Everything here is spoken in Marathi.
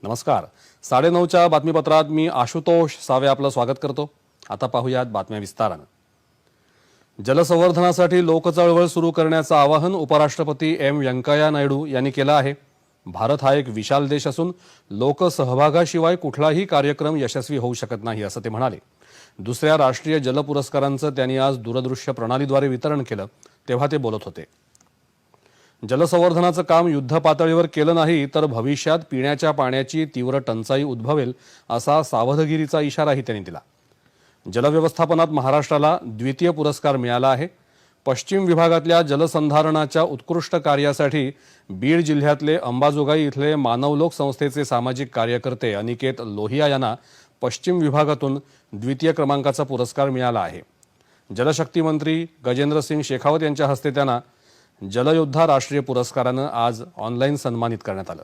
नमस्कार. 9:30च्या बातमीपत्रात मी आशुतोष सावे आपलं स्वागत करतो. आता पाहूयात बातम्या विस्तारानं. जलसंवर्धनासाठी लोकचळवळ सुरू करण्याचं आवाहन उपराष्ट्रपती एम व्यंकय्या नायडू यांनी केलं आहे. भारत हा एक विशाल देश असून लोकसहभागाशिवाय कुठलाही कार्यक्रम यशस्वी होऊ शकत नाही असं ते म्हणाले. दुसऱ्या राष्ट्रीय जल पुरस्कारांचं त्यांनी आज दूरदृश्य प्रणालीद्वारे वितरण केलं तेव्हा ते बोलत होते. जलसंवर्धनाचं काम युद्ध पातळीवर केलं नाही तर भविष्यात पिण्याच्या पाण्याची तीव्र टंचाई उद्भवेल असा सावधगिरीचा इशाराही त्यांनी दिला. जलव्यवस्थापनात महाराष्ट्राला द्वितीय पुरस्कार मिळाला आहे. पश्चिम विभागातल्या जलसंधारणाच्या उत्कृष्ट कार्यासाठी बीड जिल्ह्यातले अंबाजोगाई इथले मानवलोक संस्थेचे सामाजिक कार्यकर्ते अनिकेत लोहिया यांना पश्चिम विभागातून द्वितीय क्रमांकाचा पुरस्कार मिळाला आहे. जलशक्ती मंत्री गजेंद्रसिंग शेखावत यांच्या हस्ते त्यांना जलयोद्धा राष्ट्रीय पुरस्कारानं आज ऑनलाईन सन्मानित करण्यात आलं.